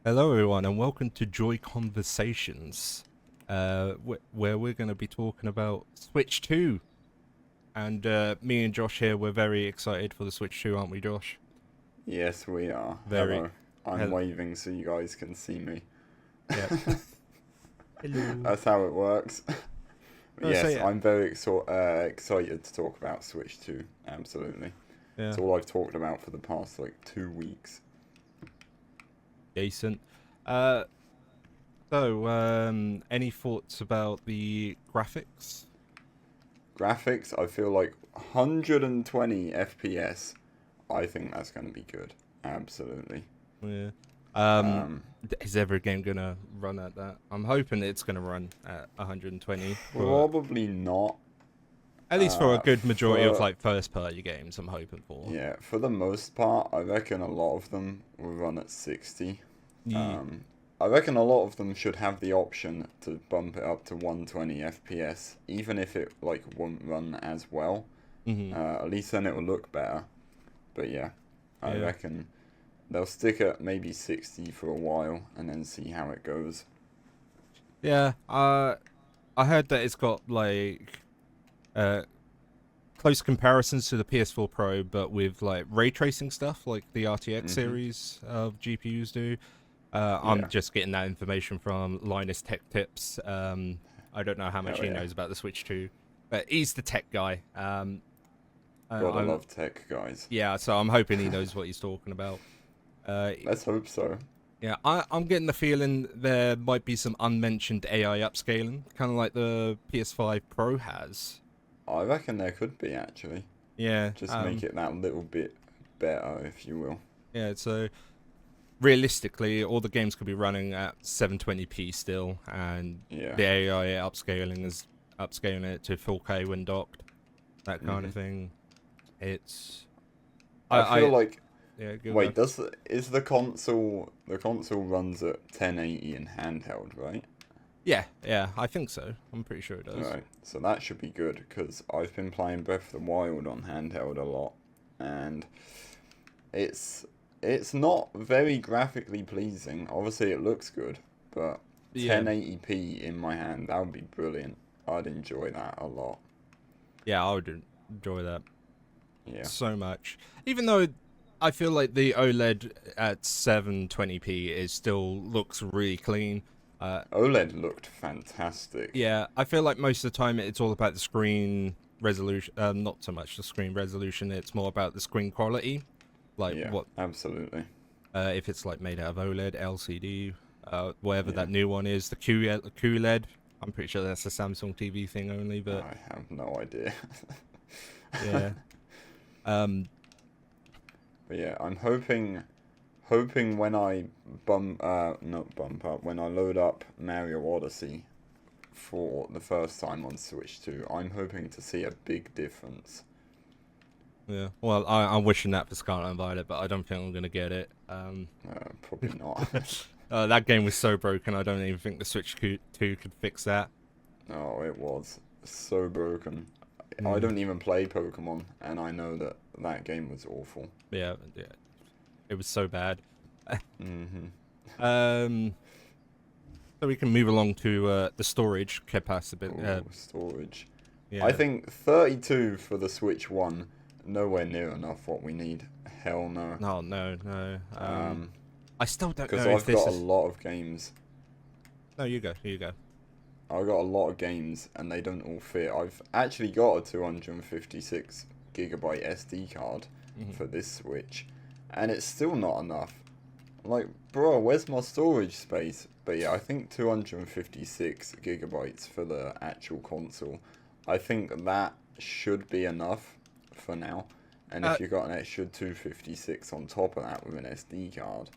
Hello, everyone, and welcome to Joy Conversations, where we're going to be talking about Switch 2. And me and Josh here, we're very excited for the Switch 2, aren't we, Josh? Yes, we are. Very. Hello. I'm Hel- waving so you guys can see me. Yep. Hello. That's how it works. So Yes, yeah, I'm very excited to talk about Switch 2. Absolutely. yeah, It's all I've talked about for the past 2 weeks. decent. Uh, any thoughts about the graphics? Graphics, I feel like 120 FPS. I think that's going to be good. Absolutely. Yeah. Um, Um, is every game gonna run at that? I'm hoping it's gonna run at 120, but Probably not. at least for a good majority of For like first-party games, I'm hoping for. Yeah, for the most part, I reckon a lot of them will run at 60. Ye- Um, I reckon a lot of them should have the option to bump it up to 120 FPS, even if it won't run as well. mhm. At least then it will look better. But yeah, I Yeah. reckon they'll stick at maybe 60 for a while and then see how it goes. Yeah. I heard that it's got like uh close comparisons to the PS4 Pro, but with like ray tracing stuff, like the RTX Mhm. series of GPUs do. I'm Yeah. just getting that information from Linus Tech Tips. I don't know how much Hell he yeah. knows about the Switch 2, but he's the tech guy. Gotta I'm love tech, guys. Yeah, so I'm hoping he knows what he's talking about. Uh, Let's hope so. Yeah, I'm getting the feeling there might be some unmentioned AI upscaling, kind of like the PS5 Pro has. I reckon there could be actually. Yeah, Just make it that little bit better, if you will. yeah. So realistically, all the games could be running at 720p still, and Yeah. the AI upscaling it to 4K when docked, that kind of Mhm. thing. It's I feel I like yeah, go. wait, does is the console runs at 1080 in handheld, right? Yeah, yeah. I think so. I'm pretty sure it does. Right. So that should be good because I've been playing Breath of the Wild on handheld a lot, and it's it's not very graphically pleasing. Obviously, it looks good, but Yeah, 1080p in my hand, that would be brilliant. I'd enjoy that a lot. yeah. I would enjoy that Yeah. so much. Even though I feel like the OLED at 720p is still looks really clean. OLED looked fantastic. Yeah, I feel like most of the time it's all about the screen resolution. Not so much the screen resolution. It's more about the screen quality. Like Yeah, what absolutely. if it's like made out of OLED, LCD, whatever Yeah. that new one is, the QLED. I'm pretty sure that's a Samsung TV thing only, but I have no idea. yeah. Um, But yeah, I'm hoping when I not bump up, when I load up Mario Odyssey for the first time on Switch 2, I'm hoping to see a big difference. yeah. Well, I'm wishing that for Scarlet and Violet, but I don't think I'm gonna get it. Probably not. That game was so broken. I don't even think the Switch 2 could fix that. Oh, it was so broken. I Mm, don't even play Pokemon, and I know that that game was awful. yeah, yeah. It was so bad. Mhm. Um, so we can move along to the storage capacity. Oh, storage. I Yeah. think 32 for the Switch 1, nowhere near enough what we need. Hell no. No, no, no. Um, I still don't because know if I've this got a is. lot of games. No, you go. You go. I've got a lot of games and they don't all fit. I've actually got a 256 gigabyte SD card Hmm. for this Switch, and it's still not enough. Like, bro, where's my storage space? But yeah, I think 256 gigabytes for the actual console. I think that should be enough for now. And Uh, if you got an extra 256 on top of that with an SD card,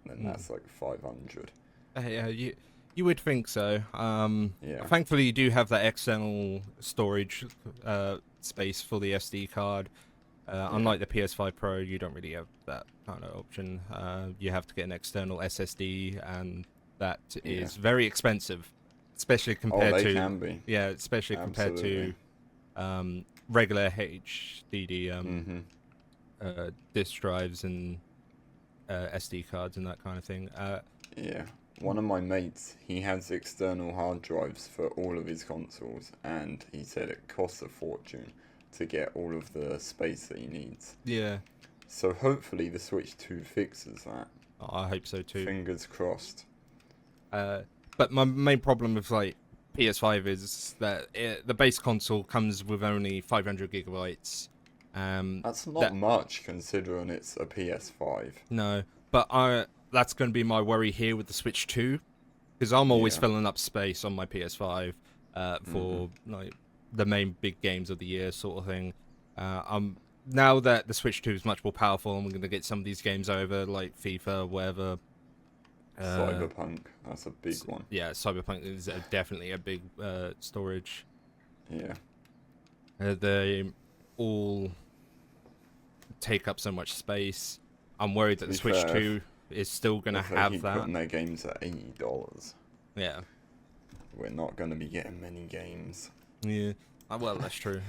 then mm, that's like 500. yeah, you would think so. Yeah, Thankfully, you do have that external storage space for the SD card. yeah, Unlike the PS5 Pro, you don't really have that kind of option. You have to get an external SSD, and that yeah. is very expensive, especially Oh, compared they to can be. yeah, especially compared Absolutely. to regular HDD Mm-hmm. disk drives and SD cards and that kind of thing. Yeah. One of my mates, he has external hard drives for all of his consoles, and he said it costs a fortune to get all of the space that he needs. Yeah, So hopefully the Switch 2 fixes that. I hope so too. Fingers crossed. But my main problem with like PS5 is that the base console comes with only 500 gigabytes. That's not That- much considering it's a PS5. No, but that's going to be my worry here with the Switch 2, because I'm always Yeah. filling up space on my PS5 for like the main big games of the year sort of thing. Now that the Switch 2 is much more powerful, and we're going to get some of these games over, like FIFA, whatever. Cyberpunk, that's a big one. Yeah, Cyberpunk is definitely a big storage. Yeah. They all take up so much space. I'm worried that the be Switch fair, 2 is still going to If they have keep that. putting their games at $80, Yeah. we're not going to be getting many games. Yeah. Well, that's true.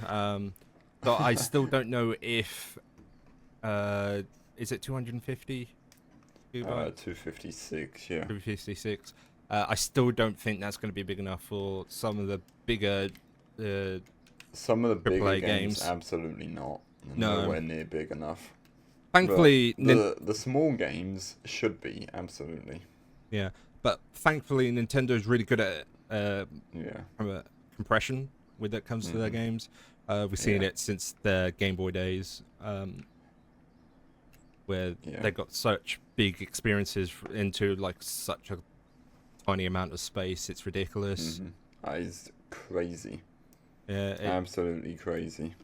But I still don't know if is it 250 gigabytes? 256, yeah. 256. I still don't think that's going to be big enough for some of the bigger. Some of the bigger AAA games, games. absolutely not. No. Nowhere near big enough. Thankfully, The small games should be, absolutely. yeah. But thankfully, Nintendo's really good at Yeah. compression when it comes to their games. We've seen Yeah. it since their Game Boy days, where Yeah. they got such big experiences into like such a tiny amount of space. It's ridiculous. That is crazy. Yeah, Absolutely crazy.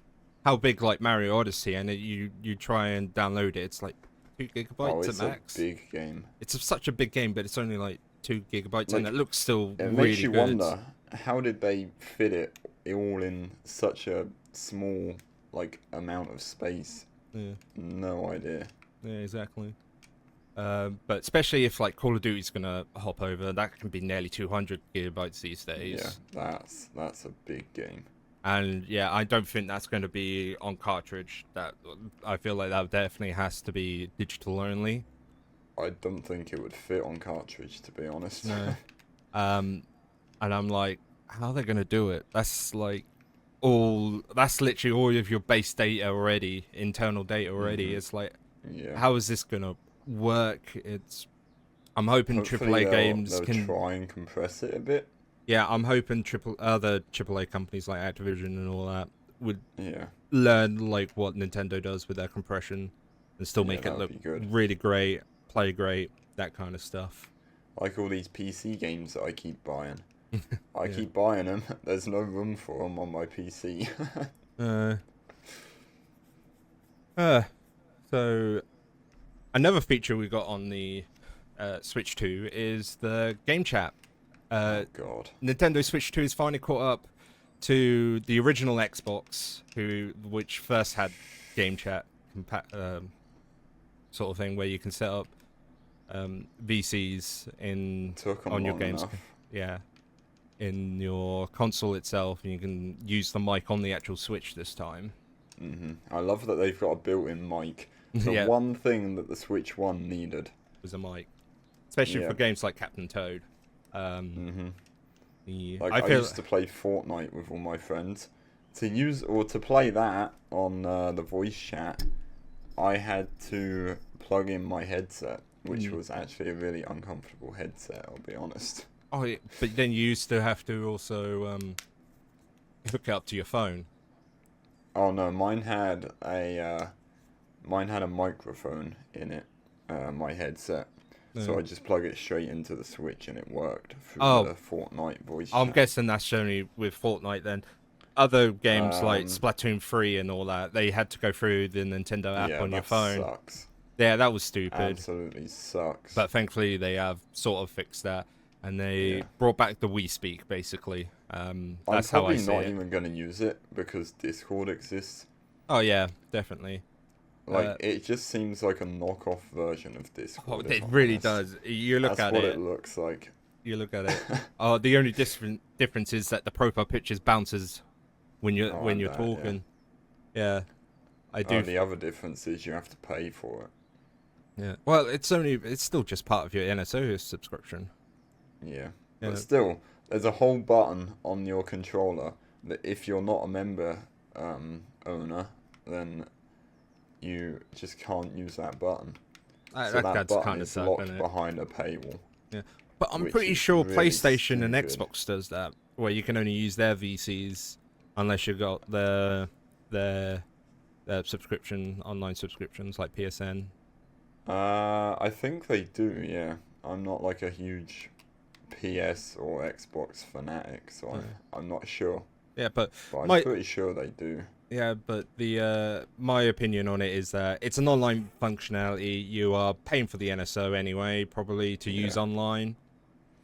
how big like Mario Odyssey, and you try and download it, it's like 2 gigabytes Oh, at it's max. a big game. It's such a big game, but it's only like 2 gigabytes, and Like, it looks still It really makes you good. wonder, how did they fit it all in such a small amount of space? Yeah. No idea. Yeah, exactly. But especially if like Call of Duty's gonna hop over, that can be nearly 200 gigabytes these days. Yeah, that's a big game. And yeah, I don't think that's going to be on cartridge. That I feel like that definitely has to be digital only. I don't think it would fit on cartridge, to be honest. No. And I'm like, how are they going to do it? That's like that's literally all of your base data already, internal data already. It's like, Yeah. how is this going to work? I'm hoping Hopefully AAA games they'll can. try and compress it a bit. Yeah, I'm hoping other AAA companies like Activision and all that would Yeah. learn like what Nintendo does with their compression and still Yeah, make it that'd look be good. really great, play great, that kind of stuff. Like all these PC games that I keep buying. I Yeah. keep buying them. There's no room for them on my PC. So another feature we got on the Switch 2 is the game chat. Oh God. Nintendo Switch 2 is finally caught up to the original Xbox, which first had game chat sort of thing where you can set up VCs Took 'em on your long games. enough. Yeah, in your console itself, and you can use the mic on the actual Switch this time. I love that they've got a built-in mic. The Yeah. one thing that the Switch 1 needed. Was a mic, especially Yeah. for games like Captain Toad. Like I used to play Fortnite with all my friends. To play that on the voice chat, I had to plug in my headset, which was actually a really uncomfortable headset, I'll be honest. Oh, yeah, but then you used to have to also hook it up to your phone. Oh no, mine had a microphone in it, my headset. So I just plug it straight into the Switch and it worked through the Fortnite voice I'm chat. guessing that's only with Fortnite then. Other games like Um, Splatoon 3 and all that, they had to go through the Nintendo app Yeah, on your that phone. sucks. Yeah, that was stupid. Absolutely sucks. But thankfully they have sort of fixed that. And they brought back the Wii Speak, basically. That's how I I'm see probably not it. even going to use it because Discord exists. Oh, yeah, definitely. It just seems like a knockoff version of Discord. Oh, if it I'm really honest. does. You look That's at what it. it looks like. You look at it. The only difference is that the profile pictures bounces when you're Oh, when and you're that, yeah. talking. Yeah, I do. The other difference is you have to pay for it. Yeah. Well, it's still just part of your NSO subscription. Yeah. Yeah. But still, there's a whole button on your controller that if you're not a member owner, then you just can't use that button. So that That's button kind of is suck, locked isn't it? behind a paywall, Yeah. But I'm which pretty is sure really PlayStation and stupid. Xbox does that, where you can only use their VCs unless you've got their subscription online subscriptions like PSN. I think they do, yeah. I'm not like a huge PS or Xbox fanatic, so Yeah. I'm not sure. Yeah, but But I'm my pretty sure they do. yeah, but the my opinion on it is that it's an online functionality. You are paying for the NSO anyway, probably to use Yeah. online.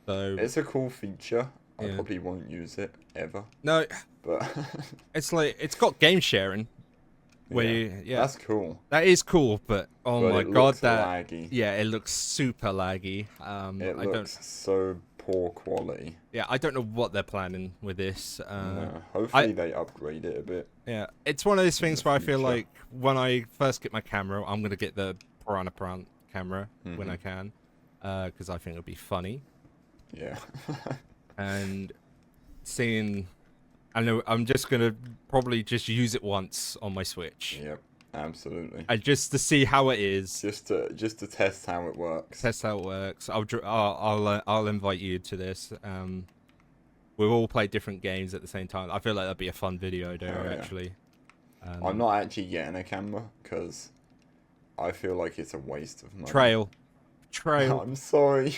So It's a cool feature. I yeah, probably won't use it ever, no, but it's like it's got game sharing. Where yeah, that's cool. that is cool, but oh But my it god, looks that laggy. yeah, it looks super laggy. It I don't looks so poor quality. yeah, I don't know what they're planning with this. No, hopefully they upgrade it a bit. Yeah, it's one of those In things the where I feel future. like when I first get my camera, I'm gonna get the Piranha Plant camera when I Mhm. can, because I think it'll be funny. Yeah. And seeing, I know I'm just gonna probably just use it once on my Switch, Yep. Absolutely. and just to see how it is, Just to test how it works. test how it works. I'll invite you to this. We'll all play different games at the same time. I feel like that'd be a fun video, though. Hell yeah. Actually, I'm not actually getting a camera because I feel like it's a waste of money. Trail. I'm sorry.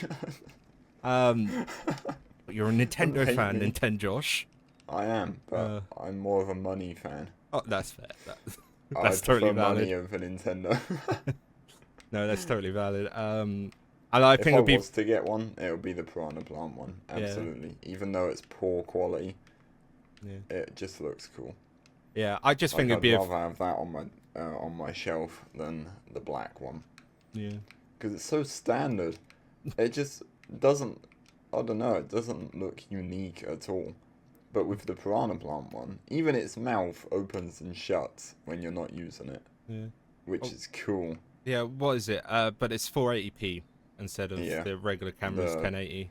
You're a Nintendo hate fan, me. Nintendo Josh. I am, but I'm more of a money fan. Oh, that's fair. I That's prefer totally money valid. over Nintendo. No, that's totally valid. And I If think I it'd be was to get one, it would be the Piranha Plant one. Absolutely. Even though it's poor quality, yeah. it just looks cool. Yeah, I just Like, think it'd I'd be rather have that on my shelf than the black one. yeah. Because it's so standard. It just doesn't, I don't know, it doesn't look unique at all. But with the Piranha Plant one, even its mouth opens and shuts when you're not using it, Yeah. which is cool. Yeah, what is it? But it's 480p instead of Yeah. the regular camera's The- 1080.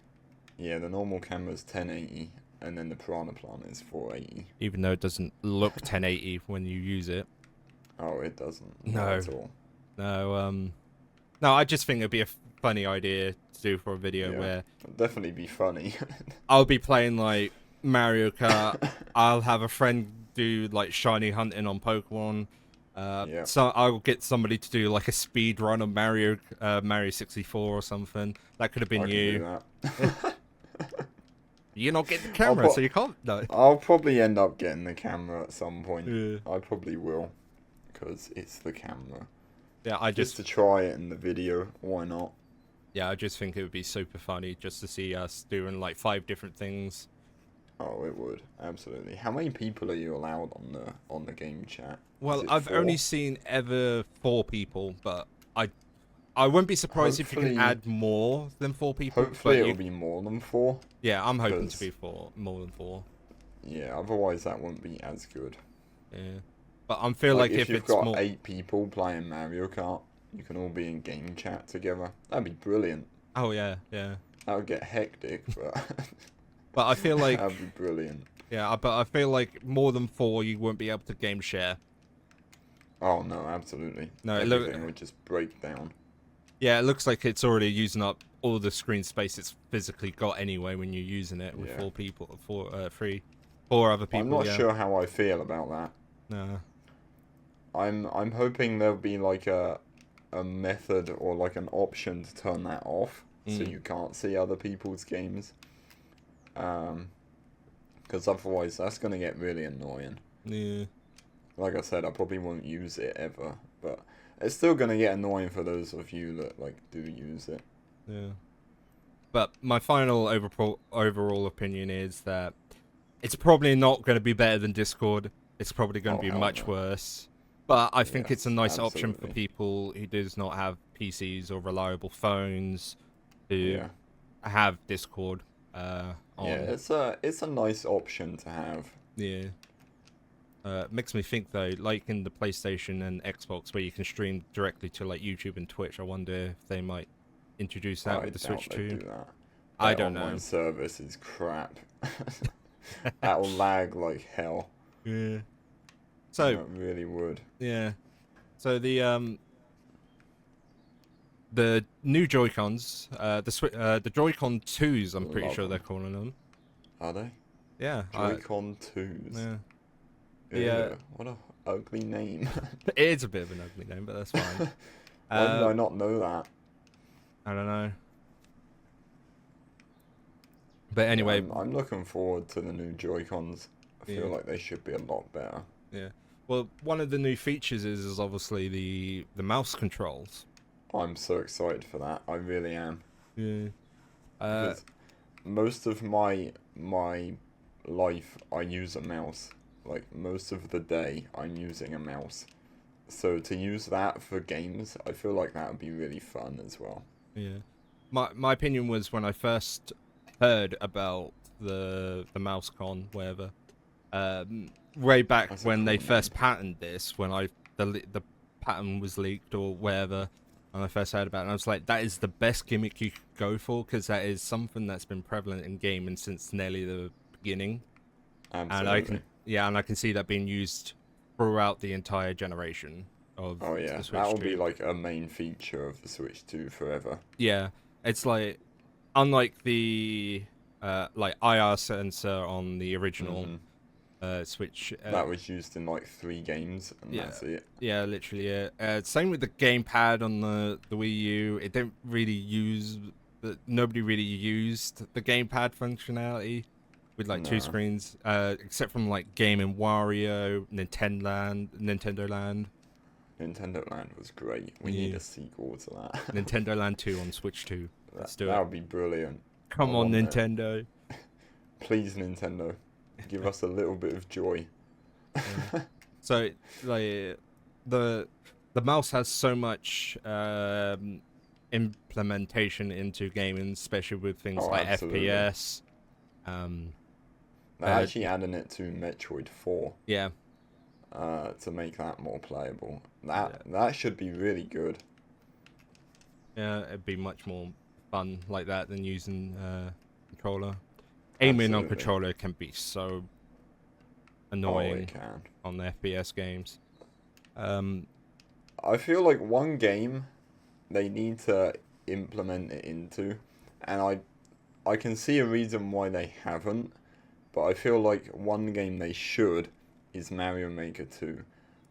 Yeah, the normal camera's 1080, and then the Piranha Plant is 480. Even though it doesn't look 1080 when you use it. Oh, it doesn't. No. Not at all. No, I just think it'd be a funny idea to do for a video Yeah. where It'd definitely be funny. I'll be playing like Mario Kart. I'll have a friend do like shiny hunting on Pokemon. Yeah. So I'll get somebody to do like a speed run of Mario 64 or something. That could have I been can do you. that. You're not getting the camera, so you can't. No. I'll probably end up getting the camera at some point. Yeah. I probably will, because it's the camera. Yeah, I Just just to try it in the video, why not? yeah, I just think it would be super funny just to see us doing like 5 different things. Oh, it would absolutely. How many people are you allowed on the game chat? Well, Is it I've 4? only seen ever 4 people, but I wouldn't be surprised if you can Hopefully- add more than 4 people. Hopefully, but it'll be more than 4. yeah, I'm hoping to 'cause- be more than 4. Yeah, otherwise that wouldn't be as good. Yeah, but I feel like if you've it's got more, 8 people playing Mario Kart, you can all be in game chat together. That'd be brilliant. oh yeah, yeah. That would get hectic, but But I feel like that'd be brilliant. yeah, but I feel like more than 4 you won't be able to game share. Oh no, absolutely. No, Everything would just break down. Yeah, it looks like it's already using up all the screen space it's physically got anyway when you're using it with Yeah. 4 people, 4 other people. I'm not yeah. sure how I feel about that. No. I'm hoping there'll be like a method or like an option to turn that off so Mm. you can't see other people's games. Because otherwise that's gonna get really annoying. Yeah. Like I said, I probably won't use it ever, but it's still gonna get annoying for those of you that like do use it. Yeah. But my final overall opinion is that it's probably not going to be better than Discord. It's probably going Oh, to be hell much no. worse. But I think it's a Yes, nice option for absolutely. people who does not have PCs or reliable phones to Yeah. have Discord on. Yeah, it's a nice option to have. Yeah. Makes me think though, like in the PlayStation and Xbox, where you can stream directly to like YouTube and Twitch. I wonder if they might introduce that I with the doubt Switch they 2. do that. I Their don't know. online service is crap. That'll lag like hell. Yeah. So It really would. yeah. So the new Joy-Cons, the Joy-Con 2s, I'm pretty Love sure they're them. calling them. Are they? Yeah. Joy-Con 2s. Yeah. Ew, Yeah. what a ugly name. It is a bit of an ugly name, but that's fine. Why did I not know that? I don't know. But anyway, I'm looking forward to the new Joy-Cons. I feel Yeah. like they should be a lot better. yeah. Well, one of the new features is obviously the mouse controls. I'm so excited for that. I really am. Yeah. Because most of my life, I use a mouse. Like, most of the day, I'm using a mouse. So to use that for games, I feel like that would be really fun as well. Yeah. My opinion was when I first heard about the MouseCon, whatever, way back That's a when they cool first patented this, when the patent was leaked or whatever, and I first heard about it, and I was like, that is the best gimmick you could go for, because that is something that's been prevalent in gaming since nearly the beginning. Absolutely. And I can see that being used throughout the entire generation of Oh yeah, the Switch that will 2. be like a main feature of the Switch 2 forever. Yeah, it's like, unlike the like IR sensor on the original Switch. That was used in like 3 games, and yeah. that's it. Yeah, literally. Yeah. Same with the gamepad on the Wii U. It didn't really use nobody really used the gamepad functionality with like 2 No. screens, except from like Game and Wario, Nintendo Land. Nintendo Land was great. We need Yeah. a sequel to that. Nintendo Land 2 on Switch 2. Let's do That it. would be brilliant. Come I on, want it. Nintendo. Please, Nintendo, give us a little bit of joy. So like the mouse has so much implementation into gaming, especially with things Oh, like absolutely. FPS. Um, They're actually adding it to Metroid 4 yeah, to make that more playable. That should be really good. yeah, it'd be much more fun like that than using controller. Aiming on Absolutely. controller can be so Oh, annoying it can. on the FPS games. I feel like one game they need to implement it into, and I can see a reason why they haven't, but I feel like one game they should is Mario Maker 2.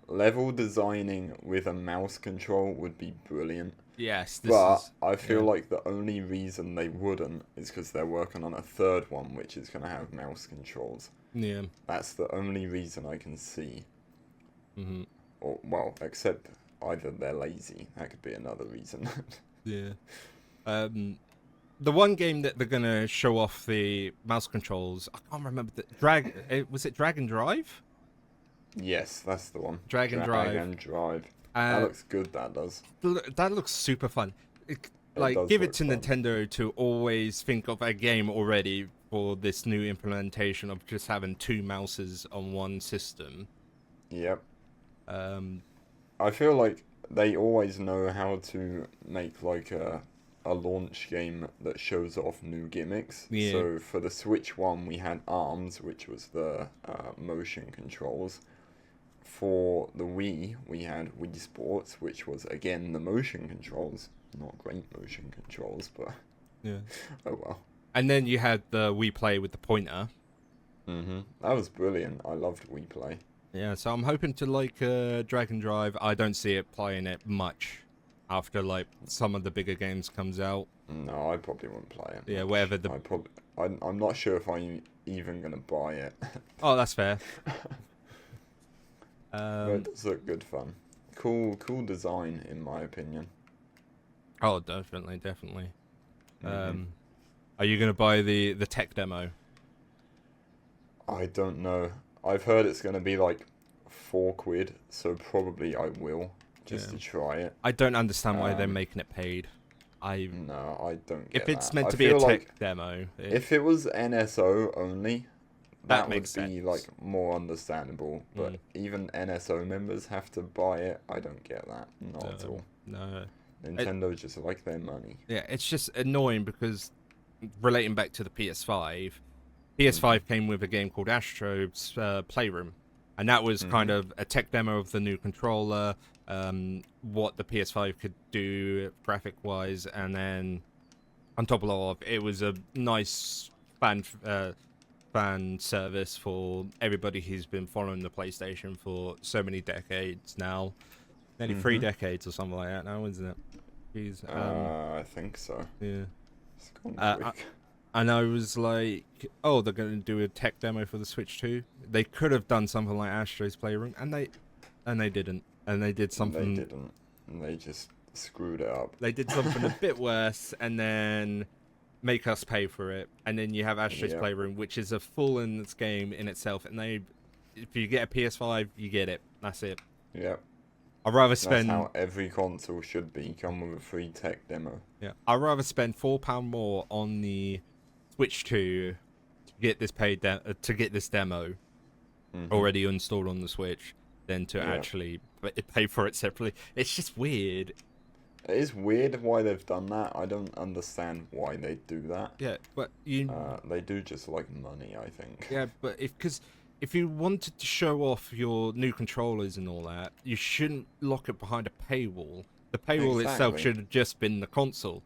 Level designing with a mouse control would be brilliant, Yes, this but is. I feel yeah. like the only reason they wouldn't is because they're working on a third one which is going to have mouse controls. Yeah. That's the only reason I can see. hmm Or, well, except either they're lazy. That could be another reason. Yeah. The one game that they're gonna show off the mouse controls, I can't remember was it Dragon Drive? Yes, that's the one. Dragon Drive. Dragon Drive. That Uh, looks good, that does. that looks super fun. It Like, does give it look to fun. Nintendo to always think of a game already for this new implementation of just having 2 mouses on one system. Yep. Um, I feel like they always know how to make like a launch game that shows off new gimmicks. Yeah. So for the Switch one, we had ARMS, which was the motion controls. For the Wii, we had Wii Sports, which was again the motion controls. Not great motion controls, but yeah. oh well. And then you had the Wii Play with the pointer. That was brilliant. I loved Wii Play. Yeah, so I'm hoping to like Dragon Drive. I don't see it playing it much after like some of the bigger games comes out. No, I probably wouldn't play it. Yeah, much. wherever the- I'm not sure if I'm even gonna buy it. Oh, that's fair. But it does look good fun. Cool design in my opinion. Oh, definitely. Mhm. Are you gonna buy the tech demo? I don't know. I've heard it's gonna be like £4, so probably I will just Yeah. to try it. I don't understand why they're Um, making it paid. No, I don't get If it's that. meant I to be a feel tech like demo, if it was NSO only, that would makes be sense. like more understandable. But Mm. even NSO members have to buy it. I don't get that. Not at all. No. Nintendo just like their money. Yeah, it's just annoying because relating back to the PS5, Mhm. PS5 came with a game called Astro's Playroom, and that was kind Mhm. of a tech demo of the new controller, what the PS5 could do graphic wise, and then on top of all, it was a nice fan service for everybody who's been following the PlayStation for so many decades now, nearly three Mhm. decades or something like that now, isn't it? Jeez, I think so. yeah. It's gone Uh, quick. And I was like, oh, they're going to do a tech demo for the Switch 2. They could have done something like Astro's Playroom, and they didn't. And they did They something didn't. They just screwed it up. they did something a bit worse and then make us pay for it. And then you have Astro's Yep. Playroom, which is a full in its game in itself, and they if you get a PS5, you get it. That's it. Yep. I'd rather That's spend how every console should be. Come with a free tech demo. yeah, I'd rather spend £4 more on the Switch 2 to get this to get this demo Mhm. already installed on the Switch than to Yeah. actually pay for it separately. It's just weird. It is weird why they've done that. I don't understand why they do that. Yeah, but you They do just like money, I think. yeah, but if you wanted to show off your new controllers and all that, you shouldn't lock it behind a paywall. The paywall itself Exactly. should have just been the console.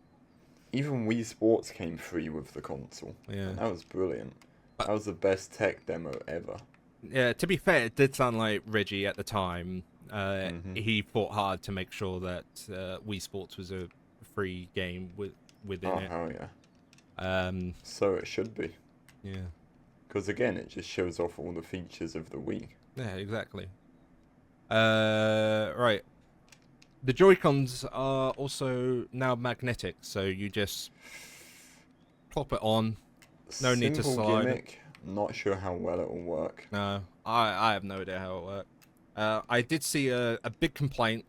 Even Wii Sports came free with the console. Yeah. And that was brilliant. But That was the best tech demo ever. yeah, to be fair, it did sound like Reggie at the time. Mhm. He fought hard to make sure that Wii Sports was a free game within Oh, it. hell yeah. Um, So it should be. yeah, Because again, it just shows off all the features of the Wii. yeah, exactly. Right. The Joy-Cons are also now magnetic, so you just plop it on. No need to Simple slide. gimmick. Not sure how well it will work. No, I have no idea how it works. I did see a big complaint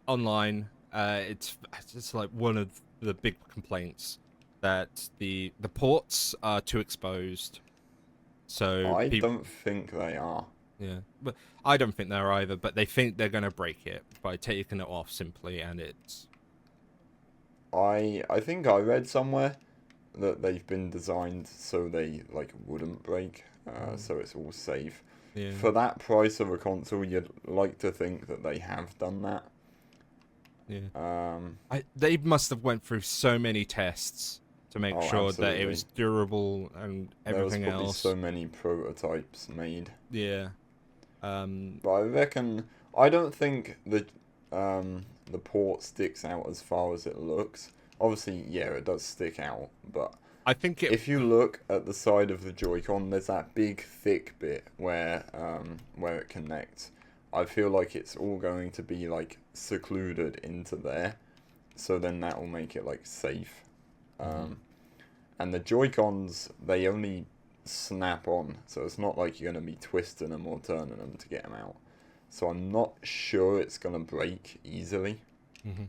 online. It's like one of the big complaints that the ports are too exposed. So I people, don't think they are. yeah, but I don't think they're either. But they think they're gonna break it by taking it off simply, and it's I think I read somewhere that they've been designed so they like wouldn't break, so it's all safe. yeah. For that price of a console, you'd like to think that they have done that. Yeah. Um, They must have went through so many tests to make Oh, sure that it absolutely. was durable and there was everything probably else. so many prototypes made, Yeah. but I reckon I don't think the port sticks out as far as it looks. Obviously, yeah, it does stick out, but I think it. if you look at the side of the Joy-Con, there's that big thick bit where it connects. I feel like it's all going to be like secluded into there, so then that will make it like safe. And the Joy-Cons, they only snap on, so it's not like you're going to be twisting them or turning them to get them out. So I'm not sure it's going to break easily. Mhm.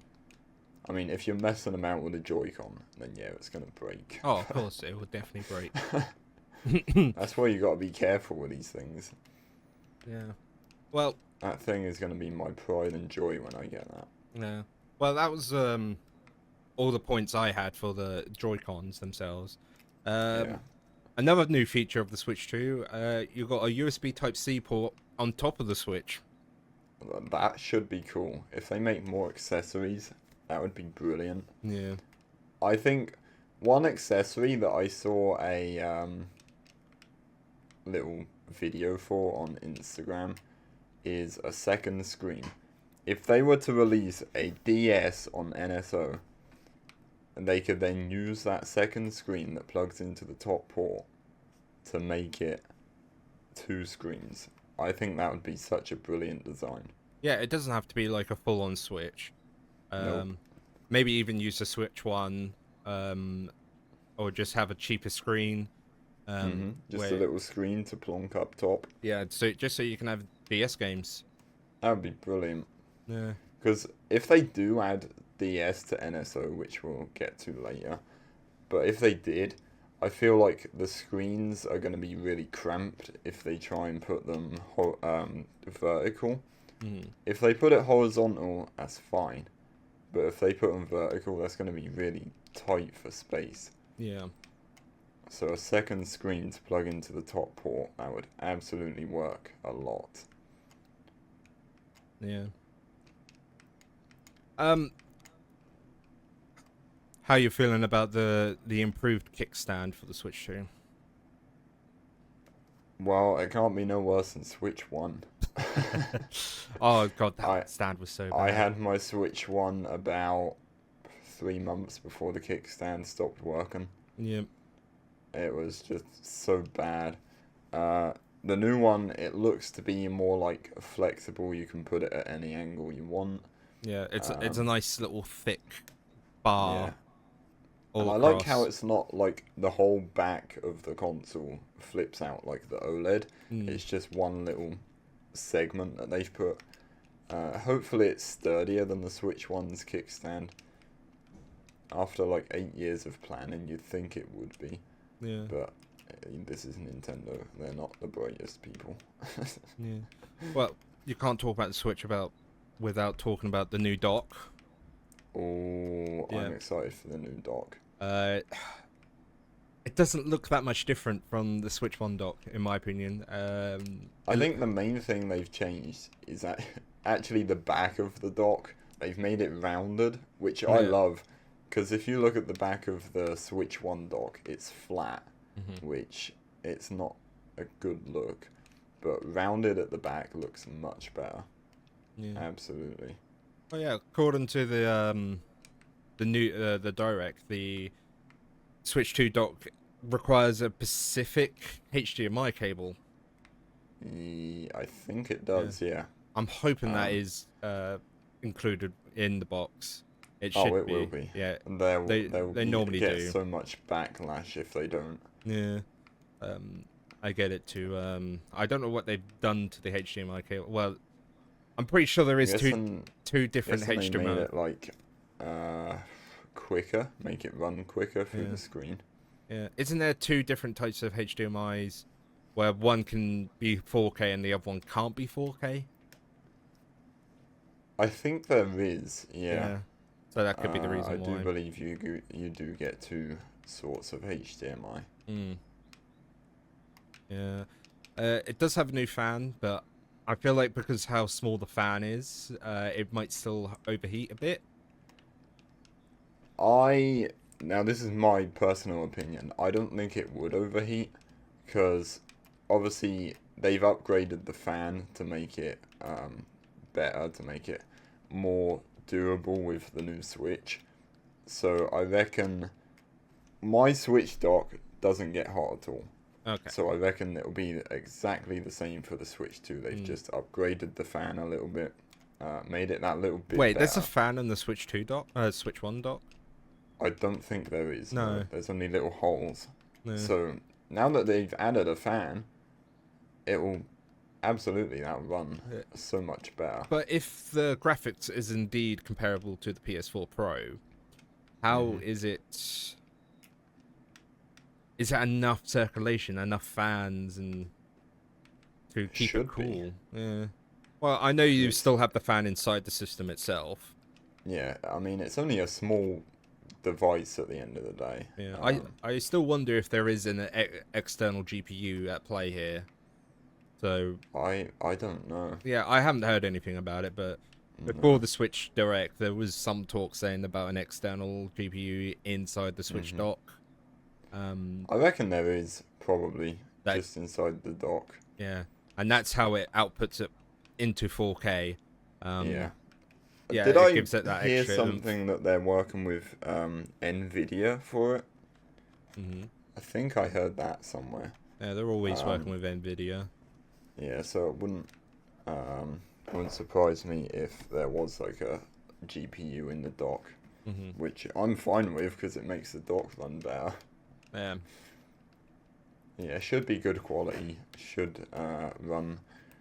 I mean, if you're messing them out with a Joy-Con, then yeah, it's going to break. Oh, of course, it would definitely break. That's why you got to be careful with these things. Yeah. Well, That thing is going to be my pride and joy when I get that. yeah. Well, that was all the points I had for the Joy-Cons themselves. Yeah. Another new feature of the Switch 2, you've got a USB Type-C port on top of the Switch. That should be cool. If they make more accessories, that would be brilliant. Yeah. I think one accessory that I saw a little video for on Instagram is a second screen. If they were to release a DS on NSO, and they could then use that second screen that plugs into the top port to make it two screens, I think that would be such a brilliant design. Yeah, it doesn't have to be like a full-on Switch. Nope. Maybe even use the Switch One, or just have a cheaper screen. Just where, a little screen to plonk up top. yeah, so just so you can have DS games. That would be brilliant. Yeah. Because if they do add DS to NSO, which we'll get to later, but if they did, I feel like the screens are going to be really cramped if they try and put them vertical. Mm. If they put it horizontal, that's fine. But if they put them vertical, that's going to be really tight for space. Yeah. So a second screen to plug into the top port, that would absolutely work a lot. Yeah. How you feeling about the improved kickstand for the Switch 2? Well, it can't be no worse than Switch 1. Oh god, that I stand was so bad. I had my Switch 1 about 3 months before the kickstand stopped working. Yeah. It was just so bad. The new one, it looks to be more like flexible. You can put it at any angle you want. Yeah, it's a nice little thick bar. Yeah. All And I across. like how it's not like the whole back of the console flips out like the OLED. It's just one little segment that they've put. Hopefully it's sturdier than the Switch 1's kickstand. After like 8 years of planning, you'd think it would be. Yeah. But this is Nintendo. They're not the brightest people. Yeah. Well, you can't talk about the Switch without talking about the new dock. Oh, Yeah. I'm excited for the new dock. It doesn't look that much different from the Switch 1 dock, in my opinion. I think the main thing they've changed is that actually the back of the dock, they've made it rounded, which I Yeah. love. Because if you look at the back of the Switch 1 dock, it's flat, Mhm. which it's not a good look. But rounded at the back looks much better. Yeah. Absolutely. Oh yeah, according to the new the direct, the Switch 2 dock requires a specific HDMI cable. I think it does, yeah. I'm hoping that Um, is included in the box. It Oh, should it will be. Yeah. And They they'll normally get do. so much backlash if they don't. Yeah. I get it too. I don't know what they've done to the HDMI cable. Well, I'm pretty sure there is two different They made HDMI. it like quicker, make it run quicker through Yeah. the screen. Yeah. Isn't there two different types of HDMIs where one can be 4K and the other one can't be 4K? I think there is, yeah. So that could be the I reason do why. believe you do get two sorts of HDMI. Mm. Yeah. It does have a new fan, but I feel like because how small the fan is, it might still overheat a bit. Now this is my personal opinion. I don't think it would overheat because obviously they've upgraded the fan to make it better, to make it more durable with the new Switch. So I reckon my Switch dock doesn't get hot at all. Okay. So I reckon it'll be exactly the same for the Switch 2. They've just upgraded the fan a little bit, made it that little bit Wait, better. there's a fan in the Switch 2 dock? Switch 1 dock? I don't think there is. No. There's only little holes. No. So now that they've added a fan, it will absolutely that'll run Yeah. so much better. But if the graphics is indeed comparable to the PS4 Pro, how Mhm. is it? Is it enough circulation, enough fans, and to keep Should it cool? be. Yeah. Well, I know you It's- still have the fan inside the system itself. Yeah, I mean it's only a small device at the end of the day. Yeah. Um, I still wonder if there is an external GPU at play here. So I don't know. yeah, I haven't heard anything about it, but before the Switch Direct, there was some talk saying about an external GPU inside the Switch dock. I reckon there is probably That- just inside the dock. Yeah, and that's how it outputs it into 4K. Yeah. Yeah, Did it I gives it that hear extra something that they're working with Nvidia for it? Hmm. I think I heard that somewhere. Yeah, they're always working with Nvidia. Yeah, so it wouldn't surprise me if there was like a GPU in the dock, Hmm. which I'm fine with because it makes the dock run better. Yeah, Yeah, it should be good quality. Should run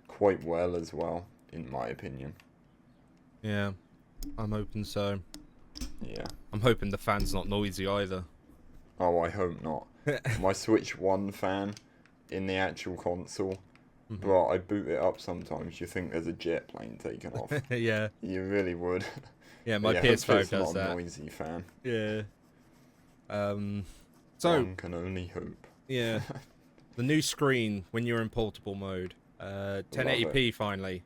quite well as well, in my opinion. yeah, I'm hoping so. Yeah. I'm hoping the fan's not noisy either. Oh, I hope not. my Switch 1 fan in the actual console. Mhm. Bro, I boot it up sometimes. You think there's a jet plane taking off. Yeah, You really would. yeah. But My yeah, hopefully PS5 it's does not a that. noisy fan. Yeah. So One can only hope. yeah, the new screen when you're in portable mode. 1080p finally.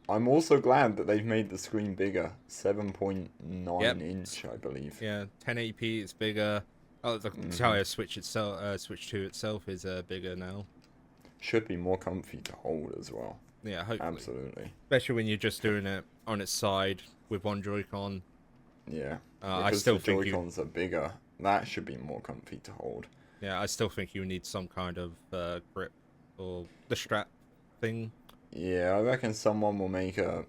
I'm also glad that they've made the screen bigger. 7.9 Yep. inch, I believe. Yeah, 1080p is bigger. Oh, the entire Switch itself, Switch 2 itself is bigger now. Should be more comfy to hold as well. Yeah, hopefully. Absolutely. Especially when you're just doing it on its side with one Joy-Con. Yeah. I Because still the think Joy-Cons are bigger. That should be more comfy to hold. Yeah, I still think you need some kind of grip or the strap thing. Yeah, I reckon someone will make a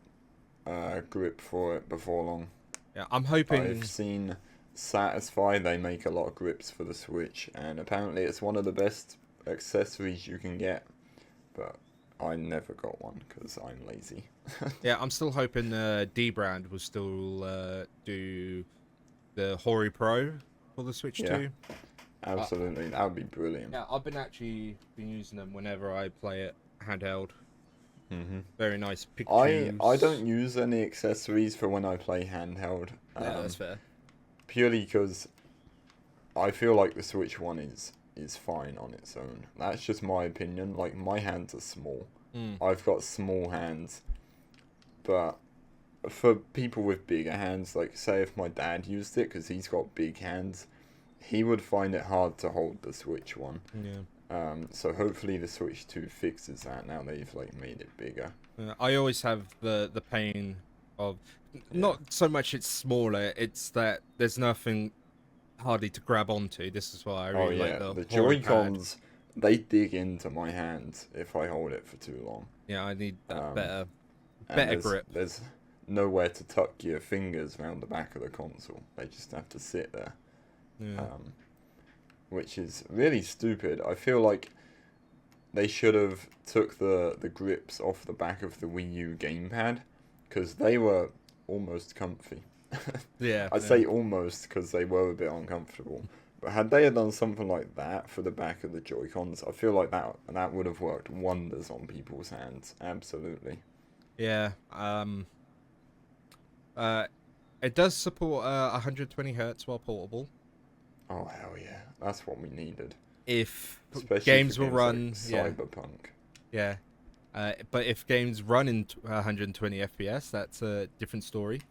grip for it before long. Yeah, I'm hoping. I've seen Satisfy, they make a lot of grips for the Switch, and apparently it's one of the best accessories you can get. But I never got one because I'm lazy. Yeah, I'm still hoping D-Brand will still do the Hori Pro for the Switch Yeah. 2. Absolutely, that would be brilliant. Yeah, I've been using them whenever I play it handheld. hmm Very nice pictures. I don't use any accessories for when I play handheld. Yeah, that's fair. Purely because I feel like the Switch One is fine on its own. That's just my opinion. Like, my hands are small. I've got small hands, but for people with bigger hands, like say if my dad used it because he's got big hands, he would find it hard to hold the Switch One. Yeah. So hopefully the Switch 2 fixes that now they've like made it bigger. I always have the pain of not so much it's smaller, it's that there's nothing hardly to grab onto. This is why I Oh really yeah, like the the Hori pad. Joy-Cons, they dig into my hands if I hold it for too long. Yeah, I need that better And better there's, grip. There's nowhere to tuck your fingers around the back of the console. They just have to sit there. Yeah. Which is really stupid. I feel like they should have took the grips off the back of the Wii U gamepad because they were almost comfy. Yeah. I say almost because they were a bit uncomfortable. But had they done something like that for the back of the Joy-Cons, I feel like that would have worked wonders on people's hands. Absolutely. Yeah. It does support 120 hertz while portable. Oh hell yeah, that's what we needed. If Especially games for will run, like yeah, Cyberpunk. yeah. But if games run in 120 FPS, that's a different story.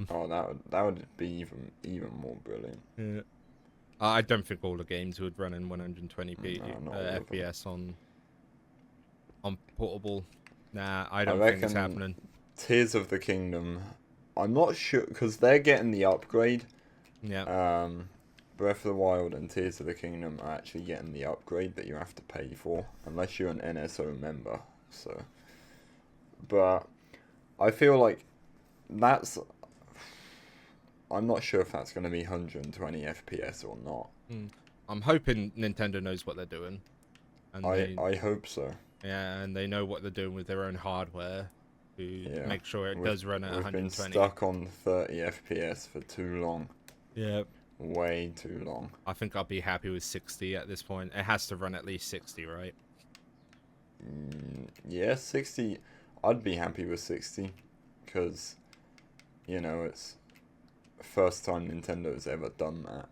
Oh, that would be even more brilliant. Yeah. I don't think all the games would run in 120p No, not all of them. FPS on portable. Nah, I don't think reckon it's happening. Tears of the Kingdom, I'm not sure because they're getting the upgrade. Yeah. Breath of the Wild and Tears of the Kingdom are actually getting the upgrade that you have to pay for unless you're an NSO member. So, but I feel like that's. I'm not sure if that's going to be 120 FPS or not. I'm hoping Nintendo knows what they're doing. And I hope so. Yeah, and they know what they're doing with their own hardware to make sure it does run at We've 120. been stuck on 30 FPS for too long. Yeah. Way too long. I think I'll be happy with 60 at this point. It has to run at least 60, right? Yeah, 60. I'd be happy with 60 because, you know, it's the first time Nintendo's ever done that.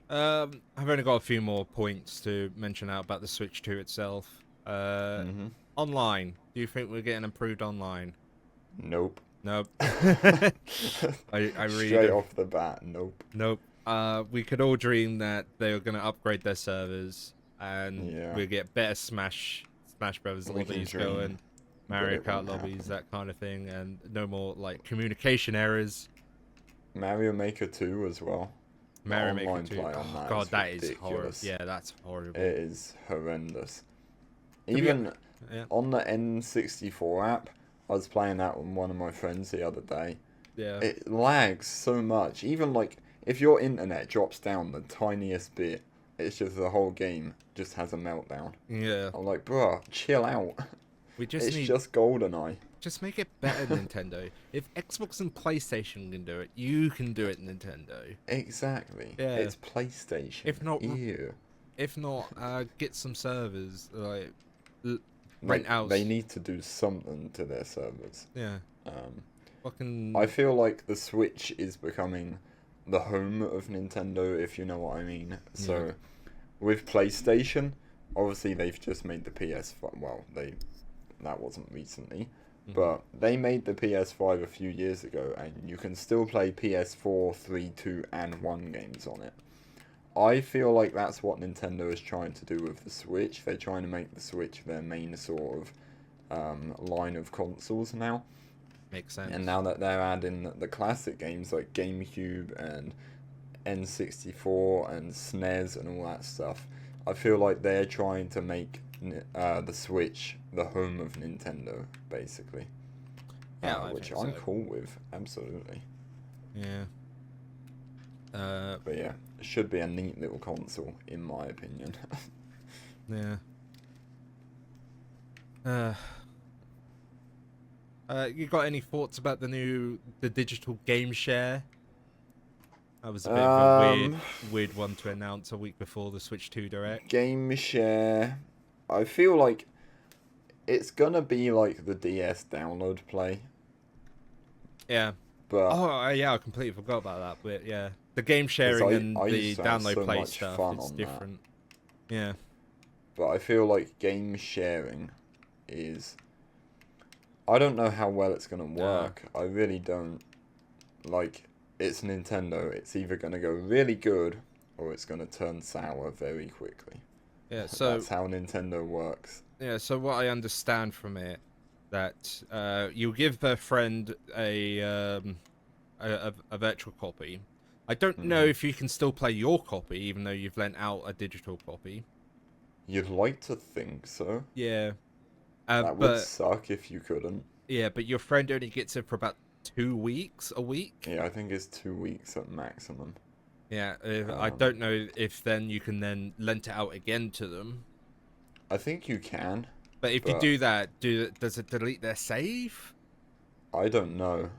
Yeah. I've only got a few more points to mention out about the Switch 2 itself. Online. Do you think we're getting improved online? Nope. Nope. I really Straight off the bat, nope. Nope. We could all dream that they were going to upgrade their servers and we get better Smash Brothers lobbies going, Mario Kart lobbies, that kind of thing, and no more like communication errors. Mario Maker 2 as well. Mario Maker 2. Play on that God, that is ridiculous. horrible. Yeah, that's horrible. It is horrendous. Even on the N64 app, I was playing that with one of my friends the other day. Yeah. It lags so much. Even like if your internet drops down the tiniest bit, it's just the whole game just has a meltdown. Yeah. I'm like, bruh, chill out. We just It's need just GoldenEye. Just make it better, Nintendo. If Xbox and PlayStation can do it, you can do it, Nintendo. Exactly. Yeah. It's PlayStation. If not, Ew. get some servers like They, rent out. they need to do something to their servers. Yeah. Um, Fucking. I feel like the Switch is becoming the home of Nintendo, if you know what I mean. So, with PlayStation, obviously they've just made the PS5. Well, that wasn't recently, but they made the PS5 a few years ago, and you can still play PS4, 3, 2, and 1 games on it. I feel like that's what Nintendo is trying to do with the Switch. They're trying to make the Switch their main sort of line of consoles now. Makes sense. And now that they're adding the classic games like GameCube and N64 and SNES and all that stuff, I feel like they're trying to make the Switch the home of Nintendo, basically. Yeah, which think I'm so. cool with, absolutely. Yeah. But yeah, it should be a neat little console, in my opinion. Yeah. You got any thoughts about the digital game share? That was a bit of a weird one to announce a week before the Switch 2 Direct. Game share. I feel like it's gonna be like the DS download play. Yeah. But Yeah, I completely forgot about that. But yeah, the game sharing and I the used to have download so play much stuff fun is on different. Yeah. But I feel like game sharing is. I don't know how well it's gonna work. I really don't. Like, it's Nintendo. It's either gonna go really good or it's gonna turn sour very quickly. Yeah. So That's how Nintendo works. yeah. So what I understand from it, that you give a friend a virtual copy. I don't know if you can still play your copy, even though you've lent out a digital copy. You'd like to think so. Yeah. That would suck if you couldn't. Yeah, but your friend only gets it for about 2 weeks, a week. Yeah, I think it's 2 weeks at maximum. Yeah, I don't know if then you can then lend it out again to them. I think you can. But if you do that, does it delete their save? I don't know.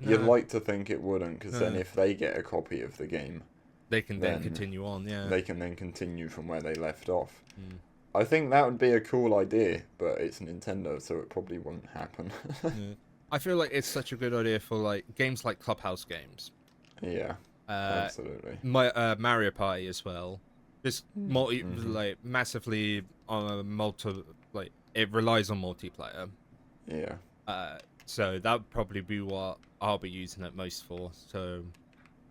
No. You'd like to think it wouldn't, because then if they get a copy of the game, they can then continue on, yeah. They can then continue from where they left off. Mm. I think that would be a cool idea, but it's Nintendo, so it probably won't happen. Yeah. I feel like it's such a good idea for like games like Clubhouse games. Yeah, absolutely. Mario Party as well. Just like massively on it relies on multiplayer. Yeah. So that would probably be what I'll be using it most for. So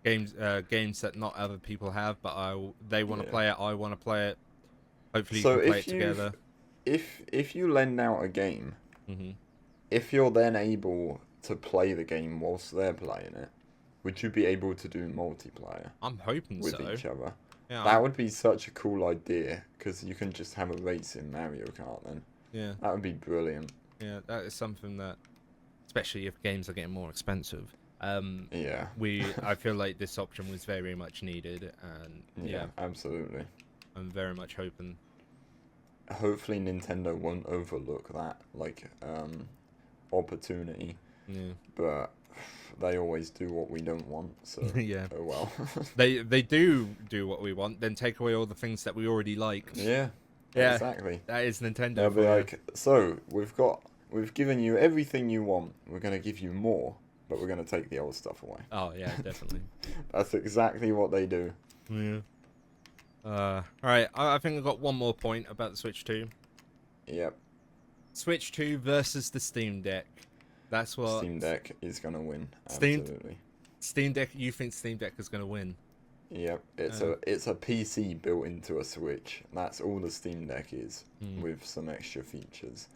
games that not other people have, but they want to play it, I want to play it. Hopefully you can play it together. If you lend out a game, if you're then able to play the game whilst they're playing it, would you be able to do multiplayer? I'm hoping with so. each other. Yeah, that would be such a cool idea, because you can just have a race in Mario Kart then. Yeah. That would be brilliant. Yeah, that is something that, especially if games are getting more expensive. Yeah. I feel like this option was very much needed, and yeah, absolutely. I'm very much hoping. Hopefully Nintendo won't overlook that opportunity. Yeah. But they always do what we don't want, so yeah. Oh well. they do what we want, then take away all the things that we already like. Yeah. Yeah. Exactly. That is Nintendo. They'll be like, so we've given you everything you want. We're gonna give you more, but we're gonna take the old stuff away. Oh yeah, definitely. That's exactly what they do. Yeah. Alright, I think I've got one more point about the Switch 2. Yep. Switch 2 versus the Steam Deck. That's what... Steam Deck is going to win. Absolutely. Steam Deck, you think Steam Deck is going to win? Yep. It's a PC built into a Switch. That's all the Steam Deck is, with some extra features.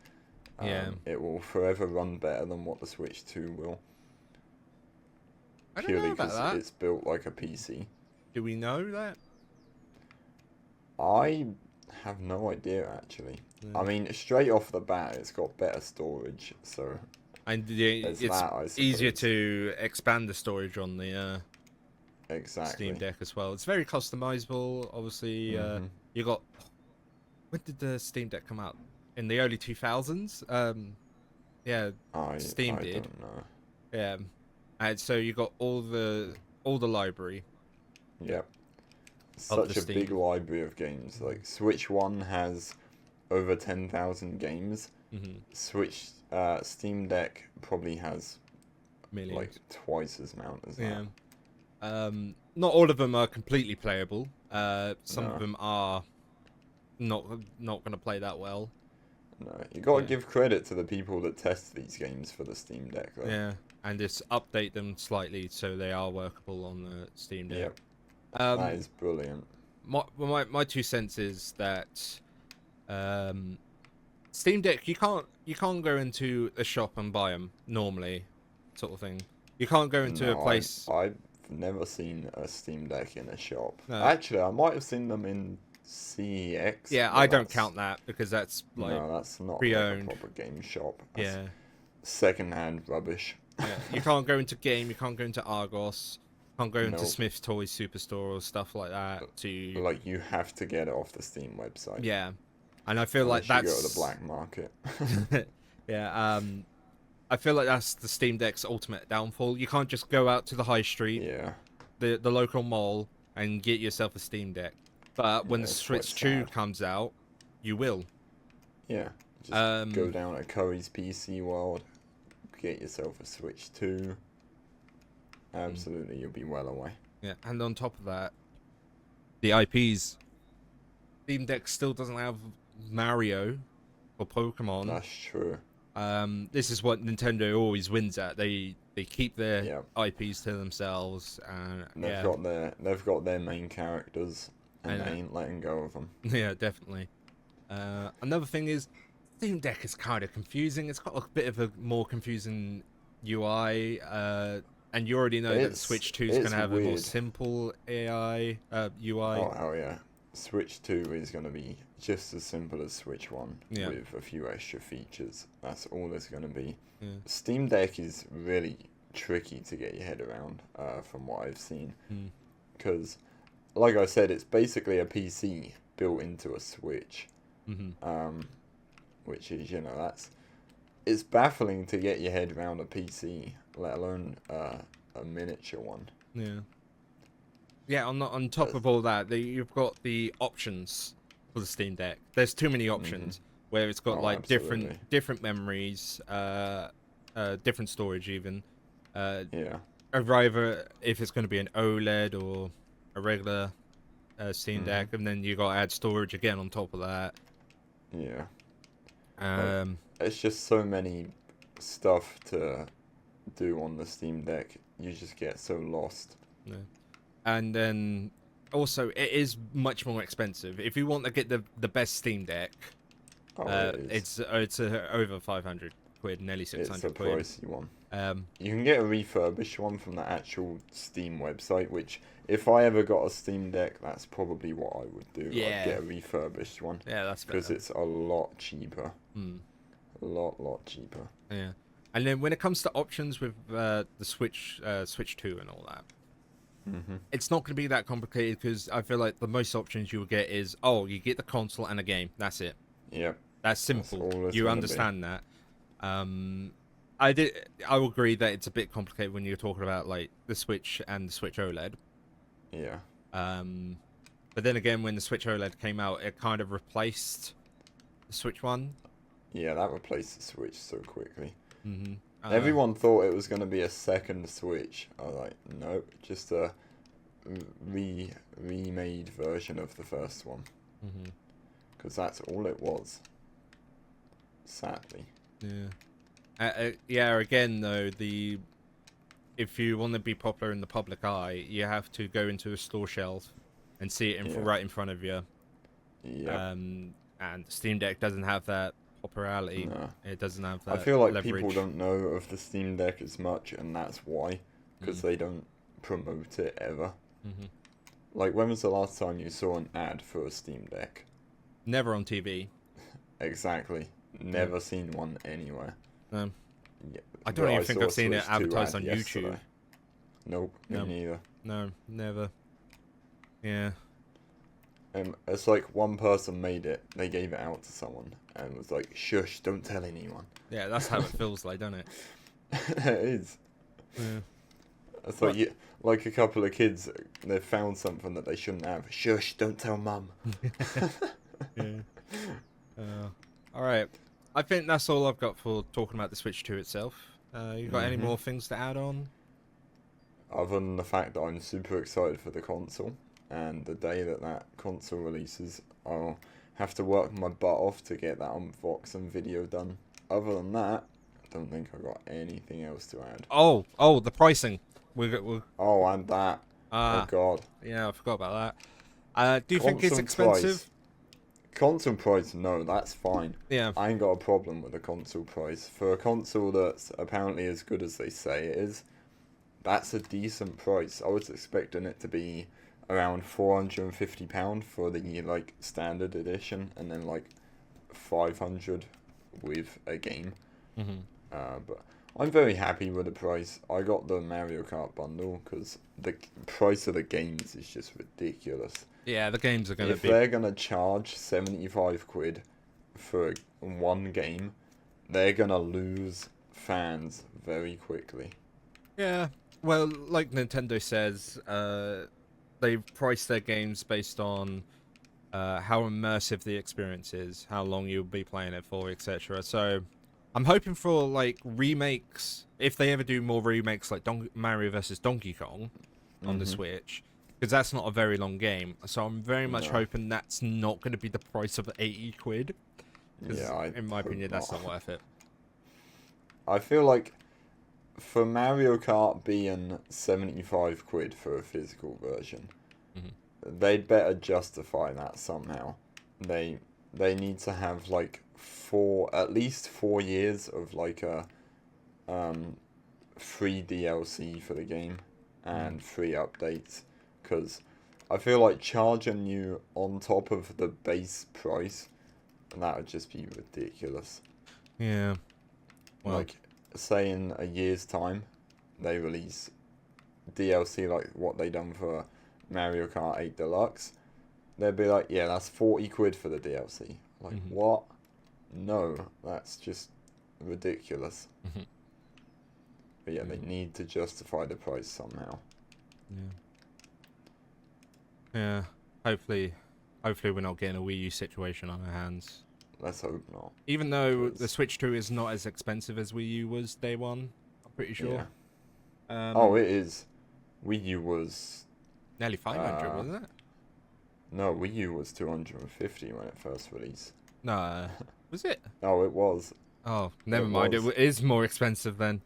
Yeah. It will forever run better than what the Switch 2 will. I don't know about that. It's built like a PC. Do we know that? I have no idea, actually. I mean, straight off the bat, it's got better storage, so... And it's easier to expand the storage on the Steam Deck as well. It's very customizable. Obviously, you got... When did the Steam Deck come out? In the early 2000s? Yeah, I Steam I did. don't know. Yeah, and so you got all the library Yep. of the Such a big Steam. library of games. Like Switch One has over 10,000 games. Mm-hmm. Steam Deck probably has like Millions. twice as amount as that. Yeah. Not all of them are completely playable. Some of No, them are not not gonna play that well. no. You gotta Yeah. give credit to the people that test these games for the Steam Deck, though. Yeah, and just update them slightly so they are workable on the Steam Deck. Yep, that Um, is brilliant. my 2 cents is that Steam Deck you can't go into a shop and buy them normally, sort of thing. You can't go into a No, place. I've never seen a Steam Deck in a shop. No, Actually, I might have seen them in CEX, yeah, I but don't count that because that's like no, that's not like a pre-owned. proper game shop. That's Yeah, second-hand rubbish. yeah. You can't go into Game. You can't go into Argos. Can't go into No, Smith's Toys Superstore or stuff like that. To like you have to get it off the Steam website. yeah, and I feel like Unless you go to the that's black market. yeah. I feel like that's the Steam Deck's ultimate downfall. You can't just go out to the high street, Yeah, the local mall, and get yourself a Steam Deck. But when yeah, the it's quite Switch 2 sad. comes out, you will. Yeah, just go Um, down to Curry's PC World, get yourself a Switch 2. Absolutely, you'll be well away. yeah, and on top of that, the IPs. Steam Deck still doesn't have Mario or Pokemon. That's true. This is what Nintendo always wins at. They keep their Yeah, IPs to themselves, and yeah, they've got their main characters, and I they know. ain't letting go of them. yeah, definitely. Another thing is, Steam Deck is kind of confusing. It's got a bit of a more confusing UI, and you already know that the It's Switch 2 is going it's to have a more weird. simple AI UI. Oh hell yeah! Switch 2 is gonna be just as simple as Switch 1 Yeah. with a few extra features. That's all it's gonna be. Yeah. Steam Deck is really tricky to get your head around, from what I've seen, Mm. because, like I said, it's basically a PC built into a Switch, Hmm. which is it's baffling to get your head around a PC, let alone a miniature one. Yeah. Yeah. On top of all that, you've got the options for the Steam Deck. There's too many options where it's got Oh, like absolutely. different memories, different storage even. Yeah, Either if it's going to be an OLED or a regular Steam Deck, and then you got to add storage again on top of that. yeah. Um, It's just so many stuff to do on the Steam Deck. You just get so lost. yeah. And then also it is much more expensive. If you want to get the best Steam Deck, Oh, it is. it's over 500 quid, nearly It's 600 a quid. pricey one. Um, You can get a refurbished one from the actual Steam website, which, if I ever got a Steam Deck, that's probably what I would do. Yeah. I'd get a refurbished one. yeah, that's Because better. it's a lot cheaper. Hmm. A lot cheaper. Yeah. And then when it comes to options with the Switch 2 and all that, Mm-hmm. it's not going to be that complicated because I feel like the most options you will get is, oh, you get the console and a game. That's it. Yep. That's simple. all it's You gonna be. understand that. I will agree that it's a bit complicated when you're talking about like the Switch and the Switch OLED. Yeah. But then again, when the Switch OLED came out, it kind of replaced the Switch One. Yeah, that replaced the Switch so quickly. Mm-hmm. Everyone thought it was going to be a second Switch. I was like, nope, just a remade version of the first one. Mm-hmm. Because that's all it was. Sadly. Yeah. Yeah. Again, though, if you want to be popular in the public eye, you have to go into a store shelf and see it Yeah. right in front of you. Yeah. And Steam Deck doesn't have that popularity. No. It doesn't have that I feel like leverage. people don't know of the Steam Deck as much, and that's why. Because they don't promote it ever. Hmm. Like, when was the last time you saw an ad for a Steam Deck? Never on TV. Exactly. Never seen one anywhere. No. Yeah, I don't but even think saw I've a seen it Switch 2 advertised ad on yesterday. YouTube. Nope, me No. neither. No, never. Yeah. It's like one person made it, they gave it out to someone, and was like, shush, don't tell anyone. Yeah, that's how it feels like, doesn't it? It is. Yeah. It's Right. like, like a couple of kids, they found something that they shouldn't have. Shush, don't tell mum. Yeah. All right. I think that's all I've got for talking about the Switch 2 itself. You got any more things to add on? Other than the fact that I'm super excited for the console, and the day that that console releases, I'll have to work my butt off to get that unboxing video done. Other than that, I don't think I've got anything else to add. Oh, the pricing. We're Oh, and that. Oh, God. yeah, I forgot about that. Do you think it's Console expensive? price. Console price, no, that's fine. Yeah. I ain't got a problem with the console price. For a console that's apparently as good as they say it is, that's a decent price. I was expecting it to be around £450 for the like standard edition, and then like 500 with a game. Mm-hmm. But I'm very happy with the price. I got the Mario Kart bundle because the price of the games is just ridiculous. Yeah, the games are going to If be... they're gonna charge 75 quid for one game, they're gonna lose fans very quickly. Yeah, well, like Nintendo says, they price their games based on how immersive the experience is, how long you'll be playing it for, etc. So, I'm hoping for like remakes, if they ever do more remakes like Mario vs Donkey Kong on the Switch, because that's not a very long game. So I'm very much hoping that's not going to be the price of 80 quid. 'Cause Yeah, in my opinion, that's not worth it. I feel like for Mario Kart being 75 quid for a physical version, they'd better justify that somehow. They need to have like at least 4 years of like a free DLC for the game and free updates, because I feel like charging you on top of the base price, that would just be ridiculous. Yeah. Well, Like, say in a year's time, they release DLC like what they done for Mario Kart 8 Deluxe, they'd be like, yeah, that's 40 quid for the DLC. Like, what? No, that's just ridiculous. But yeah, they need to justify the price somehow. Yeah. Hopefully we're not getting a Wii U situation on our hands. Let's hope not. Even though the Because- Switch 2 is not as expensive as Wii U was day one, I'm pretty sure. Yeah. Oh, it is. Wii U was... Nearly 500, wasn't it? No, Wii U was 250 when it first released. No, was it? Oh, it was. Oh, never It mind. was. It is more expensive then.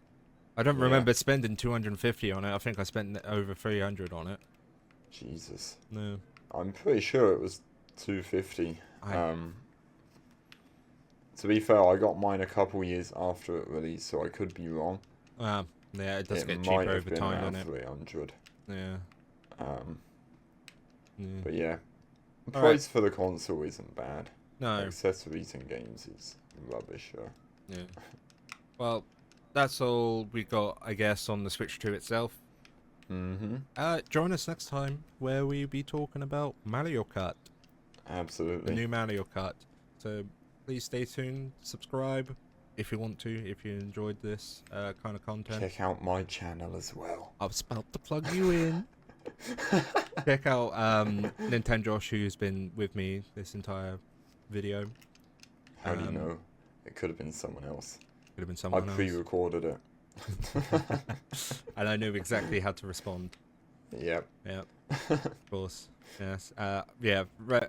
I don't Yeah. remember spending 250 on it. I think I spent over 300 on it. Jesus. No. I'm pretty sure it was 250. I- To be fair, I got mine a couple years after it released, so I could be wrong. Yeah, it does It get might cheaper have over been time, around doesn't it? 300. Yeah. Yeah. But yeah, the Alright. price for the console isn't bad. No. Accessories and games is rubbish. Yeah. Well, that's all we got, I guess, on the Switch 2 itself. Join us next time where we'll be talking about Mario Kart, the Absolutely. new Mario Kart. So please stay tuned, subscribe if you want to, if you enjoyed this kind of content. Check out my channel as well. I was about to plug you in. Check out Nintendo Josh, who's been with me this entire video. How do you know? It could have been someone else. Could have been I someone else. pre-recorded it. And I knew exactly how to respond. Yep. Yeah, of course. Yes. Yeah.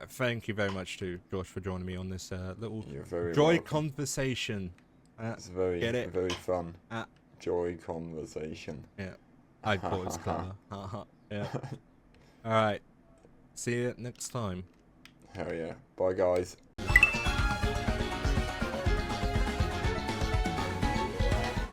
Thank you very much to Josh for joining me on this little You're very joy welcome. conversation. It's very, Get it? very fun. Uh, Joy conversation. Yeah. I thought it was clever. Yeah. All right. See you next time. Hell yeah. Bye, guys.